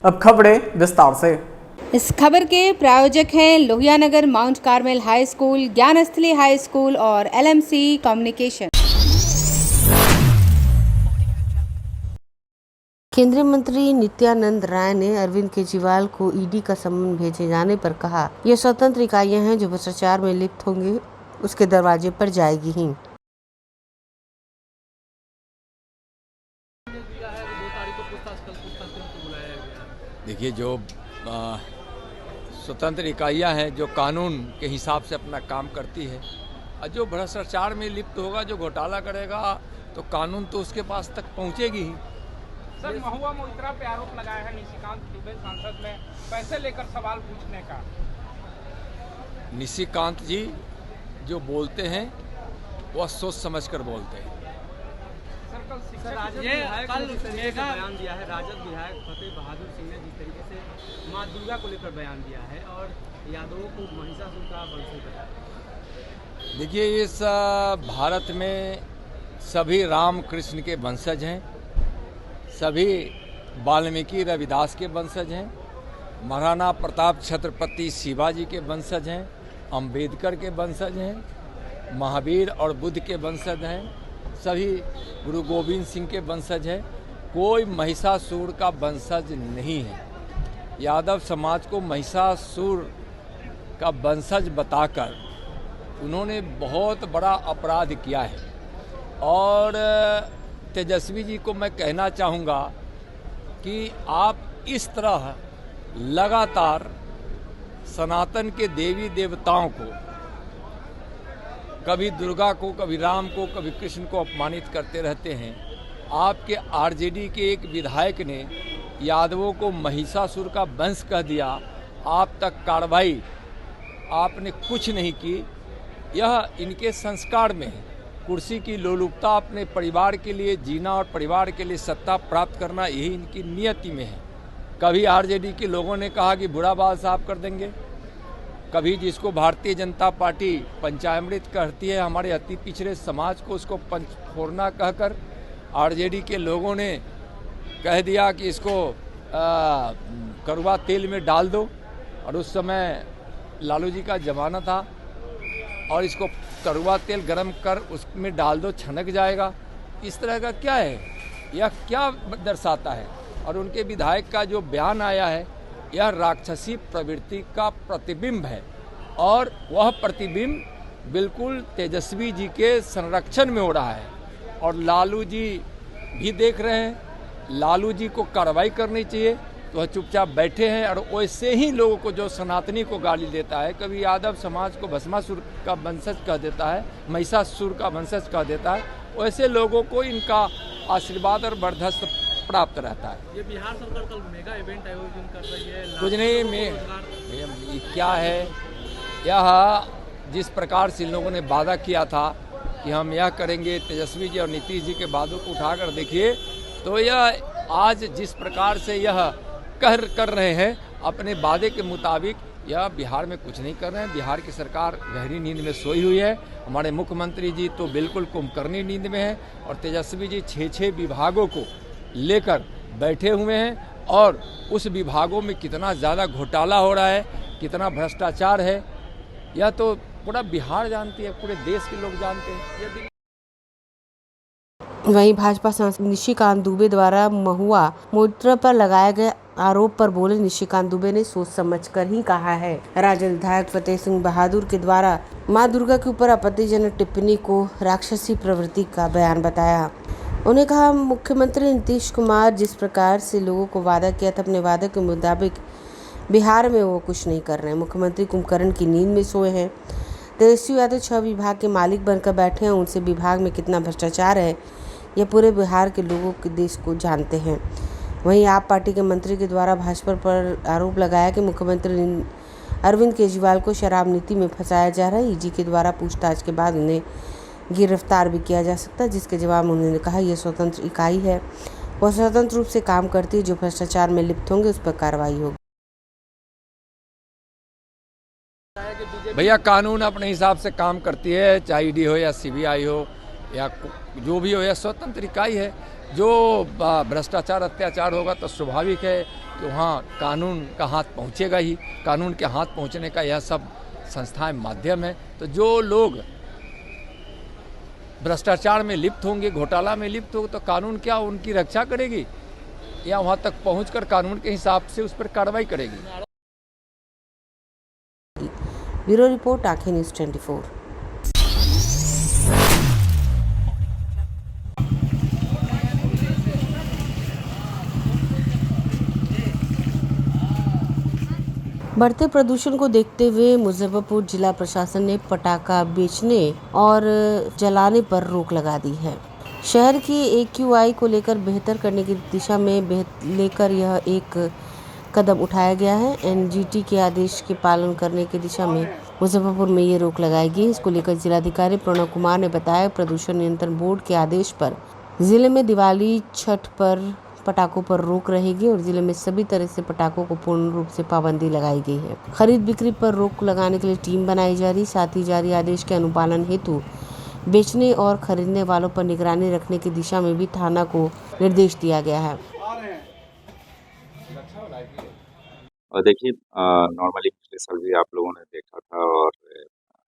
अब खबरें विस्तार से। इस खबर के प्रायोजक हैं Lohia Nagar Mount Carmel High School, Gyansthali High School और LMC कम्युनिकेशन। केंद्रीय मंत्री नित्यानंद राय ने अरविंद केजरीवाल को ईडी का सम्मन भेजे जाने पर कहा, ये स्वतंत्र इकाइयां हैं जो भ्रष्टाचार में लिप्त होंगे उसके दरवाजे पर जाएगी ही। देखिए, जो स्वतंत्र इकाइयां हैं जो कानून के हिसाब से अपना काम करती है, और जो भ्रष्टाचार में लिप्त होगा, जो घोटाला करेगा, तो कानून तो उसके पास तक पहुंचेगी ही। सर, महुआ मोइत्रा पे आरोप लगाया है निशिकांत दुबे संसद में पैसे लेकर सवाल पूछने का। निशिकांत जी जो बोलते हैं वह सोच समझकर बोलते हैं। राजद विधायक ने जिस तरीके से बयान दिया है, राजद विधायक फतेह बहादुर सिंह ने जिस तरीके से मां दुर्गा को लेकर बयान दिया है और यादवों को महिषासुर का वंशज बताया। देखिए, इस भारत में सभी राम कृष्ण के वंशज हैं, सभी वाल्मीकि रविदास के वंशज हैं, महाराणा प्रताप छत्रपति शिवाजी के वंशज हैं, अंबेडकर के वंशज हैं, महावीर और बुद्ध के वंशज हैं, सभी गुरु गोविंद सिंह के वंशज हैं। कोई महिषासुर का वंशज नहीं है। यादव समाज को महिषासुर का वंशज बताकर उन्होंने बहुत बड़ा अपराध किया है। और तेजस्वी जी को मैं कहना चाहूँगा कि आप इस तरह लगातार सनातन के देवी देवताओं को, कभी दुर्गा को, कभी राम को, कभी कृष्ण को अपमानित करते रहते हैं। आपके आरजेडी के एक विधायक ने यादवों को महिषासुर का वंश कह दिया, आप तक कार्रवाई आपने कुछ नहीं की। यह इनके संस्कार में है। कुर्सी की लोलुपता, अपने परिवार के लिए जीना और परिवार के लिए सत्ता प्राप्त करना, यही इनकी नियति में है। कभी आरजेडी के लोगों ने कहा कि बुरा बाल साफ कर देंगे, कभी जिसको भारतीय जनता पार्टी पंचामृत कहती है, हमारे अति पिछड़े समाज को, उसको पंचफोरना कहकर आरजेडी के लोगों ने कह दिया कि इसको कड़वा तेल में डाल दो। और उस समय लालू जी का ज़माना था, और इसको कड़वा तेल गरम कर उसमें डाल दो, छनक जाएगा। इस तरह का क्या है? यह क्या दर्शाता है? और उनके विधायक का जो बयान आया है, यह राक्षसी प्रवृत्ति का प्रतिबिंब है, और वह प्रतिबिंब बिल्कुल तेजस्वी जी के संरक्षण में हो रहा है। और लालू जी भी देख रहे हैं। लालू जी को कार्रवाई करनी चाहिए, तो वह चुपचाप बैठे हैं। और वैसे ही लोगों को, जो सनातनी को गाली देता है, कभी यादव समाज को भस्मासुर का वंशज कह देता है, महिषासुर का वंशज कह देता है, वैसे लोगों को इनका आशीर्वाद और वर्धस्व प्राप्त रहता है। ये बिहार सरकार कल मेगा इवेंट आयोजन कर रही है। कुछ नहीं, क्या है, यह जिस प्रकार से इन लोगों ने वादा किया था कि हम यह करेंगे, तेजस्वी जी और नीतीश जी के वादों को उठाकर देखिए, तो यह आज जिस प्रकार से यह कर रहे हैं अपने वादे के मुताबिक, यह बिहार में कुछ नहीं कर रहे हैं। बिहार की सरकार गहरी नींद में सोई हुई है। हमारे मुख्यमंत्री जी तो बिल्कुल कुंभकर्णी नींद में हैं, और तेजस्वी जी 6 विभागों को लेकर बैठे हुए हैं। और उस विभागों में कितना ज़्यादा घोटाला हो रहा है, कितना भ्रष्टाचार है, यह तो पूरा बिहार जानती है, पूरे देश के लोग जानते हैं। वहीं भाजपा सांसद निशिकांत दुबे द्वारा महुआ मोइत्रा पर लगाए गए आरोप पर बोले निशिकांत दुबे ने सोच समझकर ही कहा है। राजद विधायक फतेह सिंह बहादुर के द्वारा मां दुर्गा के ऊपर आपत्तिजनक टिप्पणी को राक्षसी प्रवृत्ति का बयान बताया। उन्होंने कहा, मुख्यमंत्री नीतीश कुमार जिस प्रकार से लोगों को वादा किया था, अपने वादे के मुताबिक बिहार में वो कुछ नहीं कर रहे हैं। मुख्यमंत्री कुंभकर्ण की नींद में सोए हैं। तेजस्वी यादव 6 विभाग के मालिक बनकर बैठे हैं। उनसे विभाग में कितना भ्रष्टाचार है, ये पूरे बिहार के लोगों के देश को जानते हैं। वहीं आप पार्टी के मंत्री के द्वारा भाजपा पर आरोप लगाया कि मुख्यमंत्री अरविंद केजरीवाल को शराब नीति में फंसाया जा रहा है। ईडी के द्वारा पूछताछ के बाद उन्हें गिरफ्तार भी किया जा सकता है, जिसके जवाब में उन्होंने कहा, यह स्वतंत्र इकाई है, वह स्वतंत्र रूप से काम करती है। जो भ्रष्टाचार में लिप्त होंगे उस पर कार्रवाई होगी। भैया, कानून अपने हिसाब से काम करती है, चाहे ईडी हो या सीबीआई हो या जो भी हो, या स्वतंत्र इकाई है। जो भ्रष्टाचार अत्याचार होगा तो स्वाभाविक है कि वहाँ कानून का हाथ पहुँचेगा ही। कानून के हाथ पहुँचने का यह सब संस्थाएं माध्यम है। तो जो लोग भ्रष्टाचार में लिप्त होंगे, घोटाला में लिप्त होंगे, तो कानून क्या उनकी रक्षा करेगी या वहाँ तक पहुँचकर कानून के हिसाब से उस पर कार्रवाई करेगी। ब्यूरो रिपोर्ट, आंखें न्यूज़ 24। बढ़ते प्रदूषण को देखते हुए मुजफ्फरपुर जिला प्रशासन ने पटाखा बेचने और जलाने पर रोक लगा दी है। शहर की AQI को लेकर बेहतर करने की दिशा में लेकर यह एक कदम उठाया गया है। NGT के आदेश के पालन करने की दिशा में मुजफ्फरपुर में ये रोक लगाई गई। इसको लेकर जिलाधिकारी प्रणव कुमार ने बताया, प्रदूषण नियंत्रण बोर्ड के आदेश पर जिले में दिवाली, छठ पर पटाखों पर रोक रहेगी और जिले में सभी तरह से पटाखों को पूर्ण रूप से पाबंदी लगाई गई है। खरीद बिक्री पर रोक लगाने के लिए टीम बनाई जा रही। साथ ही जारी आदेश के अनुपालन हेतु बेचने और खरीदने वालों पर निगरानी रखने की दिशा में भी थाना को निर्देश दिया गया है। और देखिए, नॉर्मली पिछले साल भी आप लोगों ने देखा था और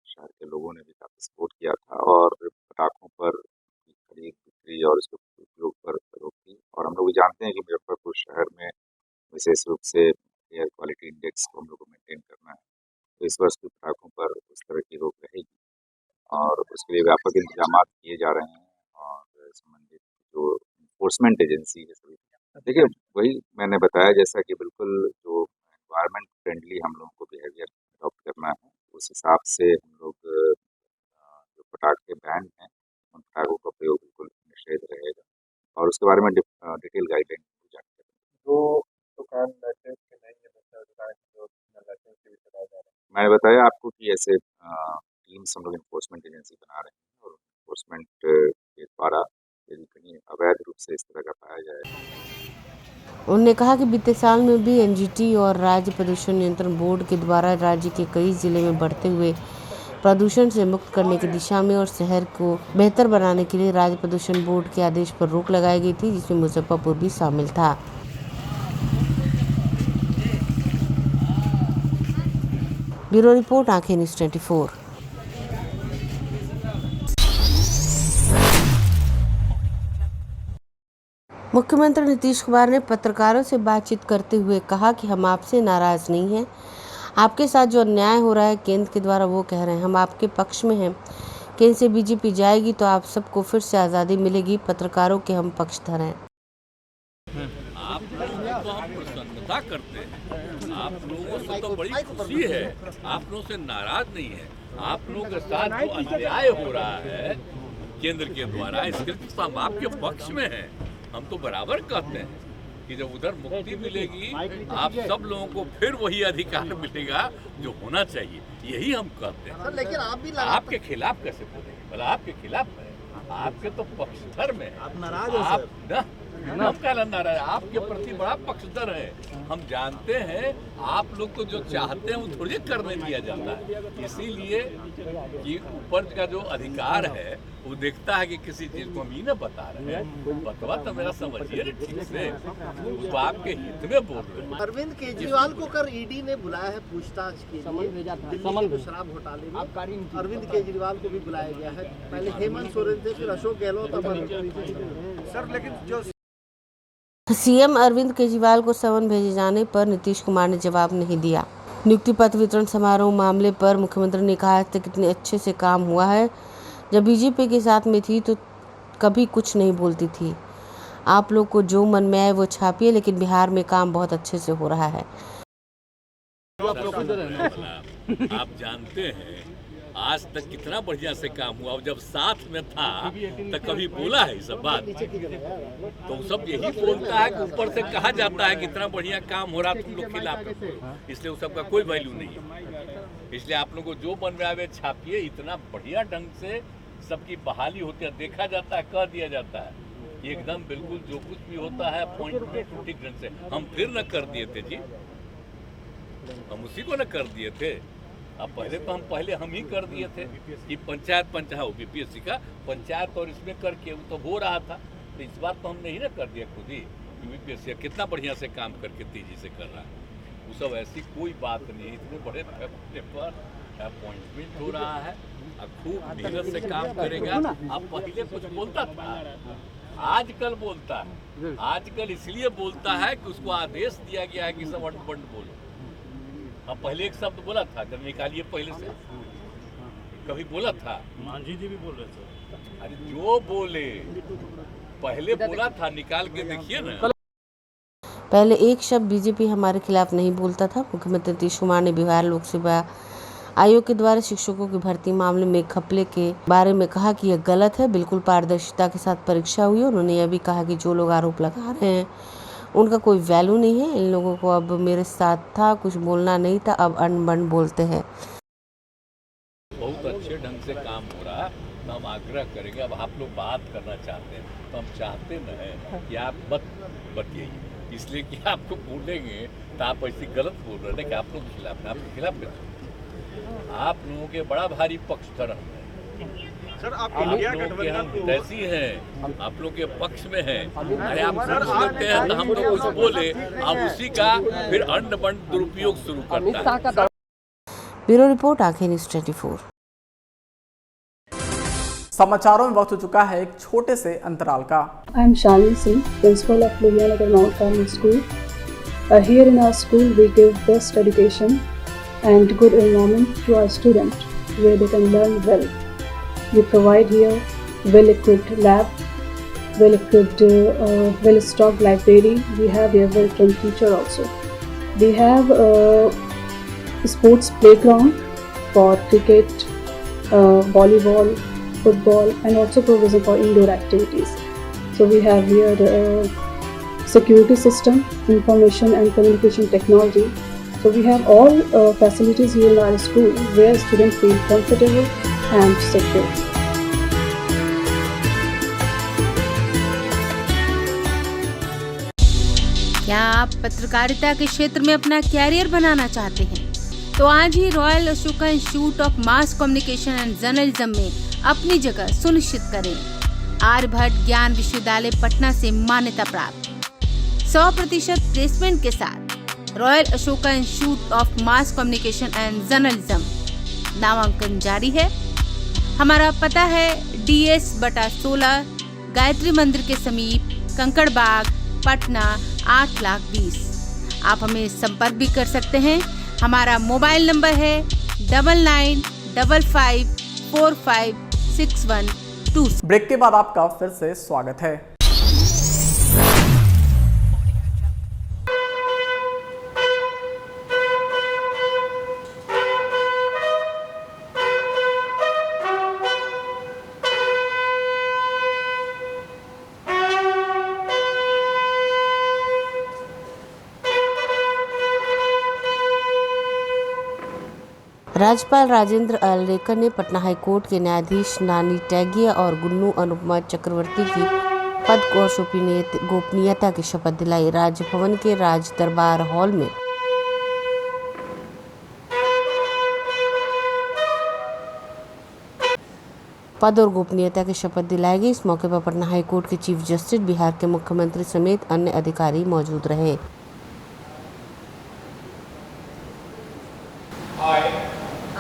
शहर के लोगों ने भी काफ़ी सपोर्ट किया था और पटाखों पर खरीद बिक्री और इसके उपयोग पर रोक थी। और हम लोग भी जानते हैं कि मुजफ्फरपुर शहर में विशेष रूप से एयर क्वालिटी इंडेक्स को हम लोग को मेंटेन करना है, तो इस वर्ष भी पटाखों पर उस तरह की रोक रहेगी और उसके लिए व्यापक इंतजाम किए जा रहे हैं। और संबंधित जो इन्फोर्समेंट एजेंसी है सभी, देखिए वही मैंने बताया जैसा कि बिल्कुल जो एनवायरनमेंट फ्रेंडली हम लोगों को बिहेवियर अडॉप्ट करना है, उस हिसाब से हम लोग जो पटाखे बैन हैं उन पटाखों का प्रयोग बिल्कुल निषेध रहेगा और उसके बारे में डिटेल गाइडलाइन जारी करेंगे। जो दुकान लाइसेंस के नहीं है, दुकान जो लाइसेंस के भी चलाए जा रहे हैं, मैंने बताया आपको कि ऐसे टीम्स हम लोग इन्फोर्समेंट एजेंसी बना रहे हैं और इन्फोर्समेंट के द्वारा यदि कहीं अवैध रूप से इस तरह का पाया जाए। उन्होंने कहा कि बीते साल में भी NGT और राज्य प्रदूषण नियंत्रण बोर्ड के द्वारा राज्य के कई जिले में बढ़ते हुए प्रदूषण से मुक्त करने की दिशा में और शहर को बेहतर बनाने के लिए राज्य प्रदूषण बोर्ड के आदेश पर रोक लगाई गई थी, जिसमें मुजफ्फरपुर भी शामिल था। ब्यूरो रिपोर्ट, आंखें न्यूज़ 24। मुख्यमंत्री नीतीश कुमार ने पत्रकारों से बातचीत करते हुए कहा कि हम आपसे नाराज नहीं हैं। आपके साथ जो अन्याय हो रहा है केंद्र के द्वारा, वो कह रहे हैं हम आपके पक्ष में हैं। केंद्र से BJP जाएगी तो आप सबको फिर से आज़ादी मिलेगी। पत्रकारों के हम पक्षधर हैं। आप लोगों को हम प्रसन्नता करते हैं, आप लोगों से तो बड़ी खुशी है, आप लोगों से नाराज नहीं है। आप लोगों के साथ जो अन्याय हो रहा है केंद्र के द्वारा, इसके लिए हम आपके पक्ष में हैं। हम तो बराबर कहते हैं कि जब उधर मुक्ति मिलेगी आप सब लोगों को फिर वही अधिकार मिलेगा जो होना चाहिए, यही हम कहते हैं। लेकिन आप भी आपके खिलाफ कैसे बोलेंगे? बोला आपके खिलाफ है, आपके तो पक्षधर में आप नाराज हो आप ना, हम क्या नाराज, आपके प्रति बड़ा पक्षधर है। हम जानते हैं आप लोग को जो चाहते हैं वो थोड़ी करने दिया जाता है, इसीलिए कि ऊपर का जो अधिकार है वो देखता है कि किसी चीज को हम ही ना बता रहे हैं। बतवा तो मेरा समझिए ठीक से, वो आपके हित में बोल रहे हैं। अरविंद केजरीवाल को कर ED ने बुलाया है पूछताछ के लिए दिल्ली के शराब घोटाले में। अरविंद केजरीवाल को भी बुलाया गया है। पहले हेमंत सोरेन थे, फिर अशोक गहलोत। सर लेकिन जो CM अरविंद केजरीवाल को समन भेजे जाने पर नीतीश कुमार ने जवाब नहीं दिया। नियुक्ति पत्र वितरण समारोह मामले पर मुख्यमंत्री ने कहा था कितने अच्छे से काम हुआ है। जब BJP के साथ में थी तो कभी कुछ नहीं बोलती थी। आप लोग को जो मन में आए वो छापिए, लेकिन बिहार में काम बहुत अच्छे से हो रहा है। आप जानते हैं आज तक कितना बढ़िया से काम हुआ। जब साथ में था तो कभी बोला है सब बात, तो सब यही बोलता है कि ऊपर से कहा जाता है कि इतना बढ़िया काम हो रहा, तुम लोग खिलाफ करो, इसलिए उस सबका कोई वैल्यू नहीं है। इसलिए आप लोग को जो बन रहा है छापिए। इतना बढ़िया ढंग से सबकी बहाली होती है, देखा जाता है, कह दिया जाता है एकदम बिल्कुल जो कुछ भी होता है पॉइंट पे टूटी ढंग से। हम फिर न कर दिए थे जी, हम उसी को न कर दिए थे। अब पहले हम ही कर दिए थे कि पंचायत BPSC का पंचायत और इसमें करके वो तो हो रहा था। तो इस बार तो हमने ही ना कर दिया खुद ही। यूपीएससी कितना बढ़िया से काम करके तेजी से कर रहा है, वो सब ऐसी कोई बात नहीं। इतने बड़े पैमाने पर अपॉइंटमेंट हो रहा है, खूब मेहनत से काम करेगा। अब पहले कुछ बोलता था, आजकल बोलता है। आजकल इसलिए बोलता है कि उसको आदेश दिया गया है कि सब अंड बोलो। अब पहले एक शब्द बोला था, जब निकालिए पहले से कभी बोला था? मांझी जी भी बोल रहे थे। अरे जो बोले पहले बोला था, निकाल के देखिए ना। पहले एक शब्द बीजेपी हमारे खिलाफ नहीं बोलता था। मुख्यमंत्री नीतीश कुमार ने बिहार लोक सेवा आयोग के द्वारा शिक्षकों की भर्ती मामले में घपले के बारे में कहा कि यह गलत है। बिल्कुल पारदर्शिता के साथ परीक्षा हुई। उन्होंने यह भी कहा कि जो लोग आरोप लगा रहे हैं उनका कोई वैल्यू नहीं है। इन लोगों को अब मेरे साथ था, कुछ बोलना नहीं था, अब अनबन बोलते हैं। बहुत अच्छे ढंग से काम हो रहा है, तो हम आग्रह करेंगे। अब आप लोग बात करना चाहते हैं तो हम चाहते न हैं कि आप मत बतिए, इसलिए कि आपको बोलेंगे तो आप ऐसी गलत बोल रहे हैं कि आप लोग खिलाफ, आपके खिलाफ आप लोगों के बड़ा भारी पक्षधर हैं सर। आप लोग के हम हितैषी हैं, आप लोग के पक्ष में हैं। अरे आप बोलते हैं तो हम लोग कुछ बोले, अब उसी का फिर अंड बंड दुरुपयोग शुरू करता है। ब्यूरो रिपोर्ट, आंखें न्यूज़ 24। समाचारों में वक्त हो चुका है एक छोटे से अंतराल का। I am Shalini Singh, principal of Lohianagar Mount Carmel School. Here in our school, we give best education and good environment to our students, where they can learn well. We provide here well-equipped lab, well-equipped, well-stocked library. We have here well-trained teacher also. We have sports playground for cricket, volleyball, football, and also provision for indoor activities. So we have here security system, information and communication technology. So we have all facilities here in our school where students feel comfortable and secure. क्या आप पत्रकारिता के क्षेत्र में अपना career बनाना चाहते हैं? तो आज ही Royal Ashoka Institute of Mass Communication and Journalism में अपनी जगह सुनिश्चित करें। आर्यभट्ट ज्ञान विश्वविद्यालय पटना से मान्यता प्राप्त 100% प्लेसमेंट के साथ royal Ashoka Institute of Mass Communication and journalism नामांकन जारी है। हमारा पता है DS/16 गायत्री मंदिर के समीप, कंकड़ बाग, पटना 8,20,000। आप हमें संपर्क भी कर सकते हैं। हमारा मोबाइल नंबर है 9955456126। ब्रेक के बाद आपका फिर से स्वागत है। राज्यपाल राजेंद्र आर्लेकर ने पटना हाईकोर्ट के न्यायाधीश नानी टैगिया और गुन्नू अनुपमा चक्रवर्ती की पद और गोपनीयता की शपथ दिलाई। राजभवन के राज दरबार हॉल में पद और गोपनीयता की शपथ दिलाई गई। इस मौके पर पटना हाईकोर्ट के चीफ जस्टिस, बिहार के मुख्यमंत्री समेत अन्य अधिकारी मौजूद रहे।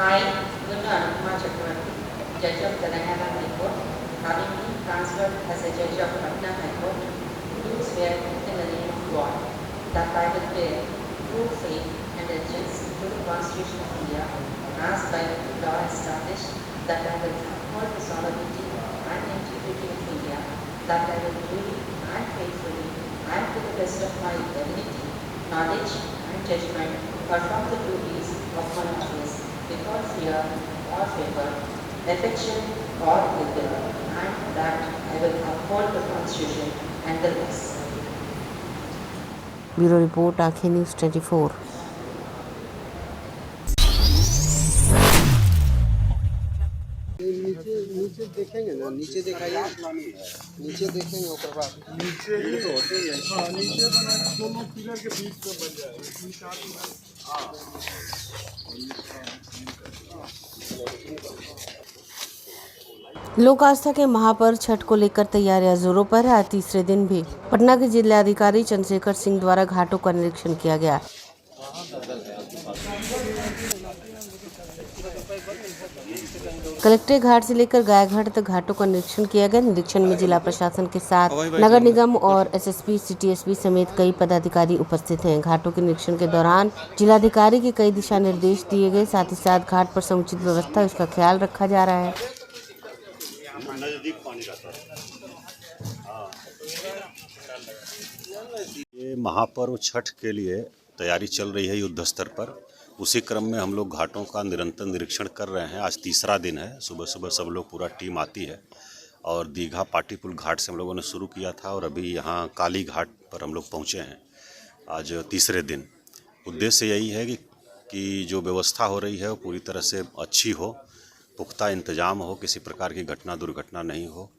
I, Gunnu Anupama Chakravarti, Judge of Telangana High Court, having been transferred as a Judge of Patna High Court, do swear in the name of God that I will bear true faith and allegiance to the Constitution of India, as by law established, that I will uphold the sovereignty and integrity of India, that I will truly and faithfully and to the best of my ability, knowledge and judgment perform the duties of my office without fear or favor, affection or ill will, and that I will uphold the Constitution and the laws. Bureau report, आंखें news 24। नीचे देखेंगे ना, नीचे दिखाइए, नीचे देखेंगे ऊपर बात नीचे ही तो होते हैं। हाँ, नीचे दोनों पिलर के बीच में बन जाए। लोक आस्था के महापर्व छठ को लेकर तैयारियां जोरों पर है। आज तीसरे दिन भी पटना के जिलाधिकारी चंद्रशेखर सिंह द्वारा घाटों का निरीक्षण किया गया। कलेक्ट्रेट घाट से लेकर गायघाट तक घाटों का निरीक्षण किया गया। निरीक्षण में जिला प्रशासन के साथ नगर निगम और एसएसपी, सिटी एसपी समेत कई पदाधिकारी उपस्थित हैं। घाटों के निरीक्षण के दौरान जिलाधिकारी के कई दिशा निर्देश दिए गए। साथ ही साथ घाट पर समुचित व्यवस्था उसका ख्याल रखा जा रहा है। ये महापर्व छठ के लिए तैयारी चल रही है युद्ध स्तर पर। उसी क्रम में हम लोग घाटों का निरंतर निरीक्षण कर रहे हैं। आज तीसरा दिन है। सुबह सुबह सब लोग पूरा टीम आती है और दीघा पाटीपुल घाट से हम लोगों ने शुरू किया था और अभी यहाँ काली घाट पर हम लोग पहुँचे हैं आज तीसरे दिन। उद्देश्य यही है कि जो व्यवस्था हो रही है वो पूरी तरह से अच्छी हो, पुख्ता इंतजाम हो, किसी प्रकार की घटना दुर्घटना नहीं हो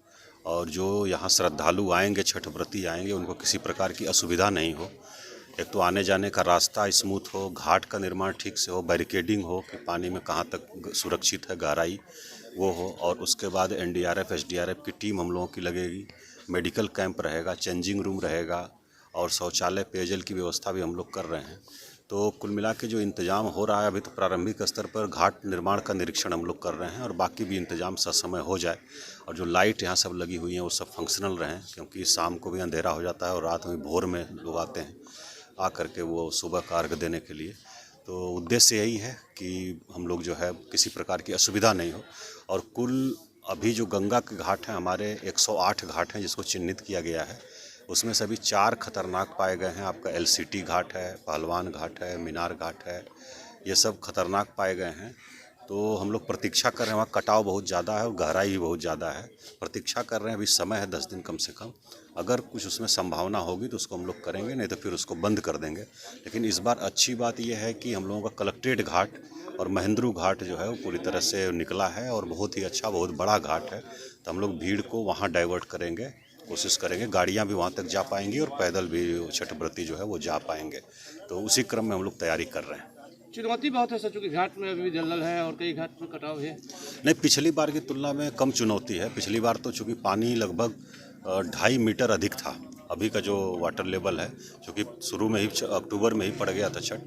और जो यहाँ श्रद्धालु आएंगे, छठ व्रती आएंगे, उनको किसी प्रकार की असुविधा नहीं हो। एक तो आने जाने का रास्ता स्मूथ हो, घाट का निर्माण ठीक से हो, बैरिकेडिंग हो कि पानी में कहाँ तक सुरक्षित है गहराई वो हो और उसके बाद एनडीआरएफ एसडीआरएफ की टीम हम लोगों की लगेगी। मेडिकल कैंप रहेगा, चेंजिंग रूम रहेगा और शौचालय पेयजल की व्यवस्था भी हम लोग कर रहे हैं। तो कुल मिला के जो इंतजाम हो रहा है अभी तो प्रारंभिक स्तर पर घाट निर्माण का निरीक्षण हम लोग कर रहे हैं और बाकी भी इंतजाम ससमय हो जाए और जो लाइट यहाँ सब लगी हुई हैं वो सब फंक्शनल रहें, क्योंकि शाम को भी अंधेरा हो जाता है और रात में भोर में लोग आते हैं आ करके वो सुबह का अर्घ देने के लिए। तो उद्देश्य यही है कि हम लोग जो है किसी प्रकार की असुविधा नहीं हो। और कुल अभी जो गंगा के घाट हैं हमारे 108 घाट हैं जिसको चिन्हित किया गया है, उसमें से अभी 4 खतरनाक पाए गए हैं। आपका एलसीटी घाट है, पहलवान घाट है, मीनार घाट है, ये सब खतरनाक पाए गए हैं। तो हम लोग प्रतीक्षा कर रहे हैं। वहाँ कटाव बहुत ज़्यादा है और गहराई भी बहुत ज़्यादा है। प्रतीक्षा कर रहे हैं, अभी समय है 10 दिन कम से कम। अगर कुछ उसमें संभावना होगी तो उसको हम लोग करेंगे, नहीं तो फिर उसको बंद कर देंगे। लेकिन इस बार अच्छी बात यह है कि हम लोगों का कलेक्ट्रेट घाट और महेंद्रू घाट जो है वो पूरी तरह से निकला है और बहुत ही अच्छा, बहुत बड़ा घाट है। तो हम लोग भीड़ को वहाँ डाइवर्ट करेंगे, कोशिश करेंगे। गाड़ियाँ भी वहाँ तक जा पाएंगी और पैदल भी छठ व्रती जो है वो जा पाएंगे। तो उसी क्रम में हम लोग तैयारी कर रहे हैं। चुनौती बहुत है सर, चूँकि घाट में अभी भी दलदल है और कई घाट में कटाव है। नहीं, पिछली बार की तुलना में कम चुनौती है। पिछली बार तो चूँकि पानी लगभग 2.5 मीटर अधिक था। अभी का जो वाटर लेवल है, चूँकि शुरू में ही अक्टूबर में ही पड़ गया था छठ,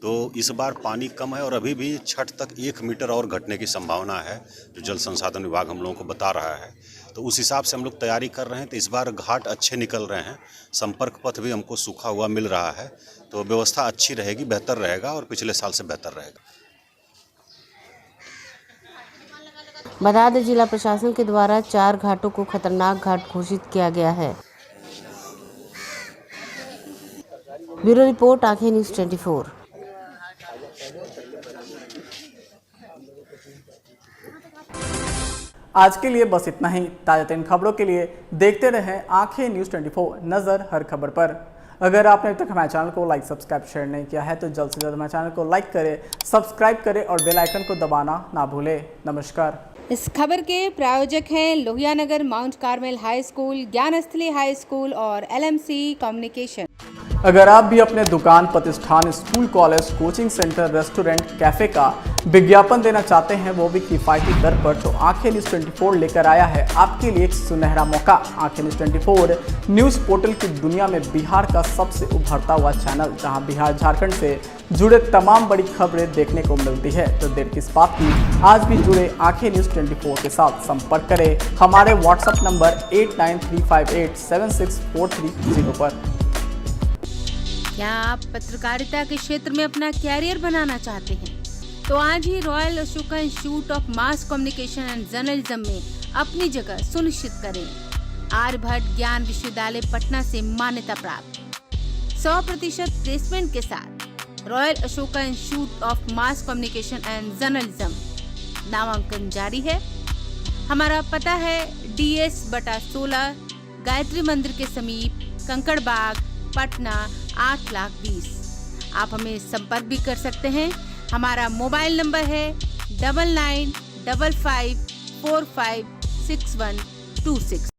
तो इस बार पानी कम है और अभी भी छठ तक 1 मीटर और घटने की संभावना है, जो जल संसाधन विभाग हम लोगों को बता रहा है। तो उस हिसाब से हम लोग तैयारी कर रहे हैं। तो इस बार घाट अच्छे निकल रहे हैं, संपर्क पथ भी हमको सूखा हुआ मिल रहा है। तो व्यवस्था अच्छी रहेगी, बेहतर रहेगा और पिछले साल से बेहतर रहेगा। बता दें, जिला प्रशासन के द्वारा 4 घाटों को खतरनाक घाट घोषित किया गया है। ब्यूरो रिपोर्ट, आंखें न्यूज़ 24। आज के लिए बस इतना ही। ताज़ा तरीन खबरों के लिए देखते रहें आंखें न्यूज़ 24, नज़र हर खबर पर। अगर आपने अब तक हमारे चैनल को लाइक, सब्सक्राइब, शेयर नहीं किया है तो जल्द से जल्द हमारे चैनल को लाइक करें, सब्सक्राइब करें और बेल आइकन को दबाना ना भूलें। नमस्कार। इस खबर के प्रायोजक हैं Lohia Nagar Mount Carmel High School, Gyansthali High School और LMC कम्युनिकेशन। अगर आप भी अपने दुकान, प्रतिष्ठान, school, college, coaching centre, restaurant, cafe का विज्ञापन देना चाहते हैं, वो भी किफ़ायती दर पर, तो आंखें न्यूज़ 24 लेकर आया है आपके लिए एक सुनहरा मौका। आंखें न्यूज़ 24 न्यूज़ पोर्टल की दुनिया में बिहार का सबसे उभरता हुआ चैनल, जहां बिहार झारखंड से जुड़े तमाम बड़ी खबरें देखने को मिलती है। तो देर किस बात की, आज भी जुड़े आंखें न्यूज़ 24 के साथ। संपर्क करें हमारे व्हाट्सएप नंबर 8935876430 पर। क्या आप पत्रकारिता के क्षेत्र में अपना कैरियर बनाना चाहते हैं? तो आज ही Royal Ashoka Institute of Mass Communication and Journalism में अपनी जगह सुनिश्चित करें। आर्यभट्ट ज्ञान विश्वविद्यालय पटना से मान्यता प्राप्त 100% प्लेसमेंट के साथ royal Ashoka Institute of Mass Communication and journalism नामांकन जारी है। हमारा पता है DS/16 गायत्री मंदिर के समीप, कंकड़ बाग, पटना 8,20,000। आप हमें संपर्क भी कर सकते हैं। हमारा मोबाइल नंबर है 9955456126।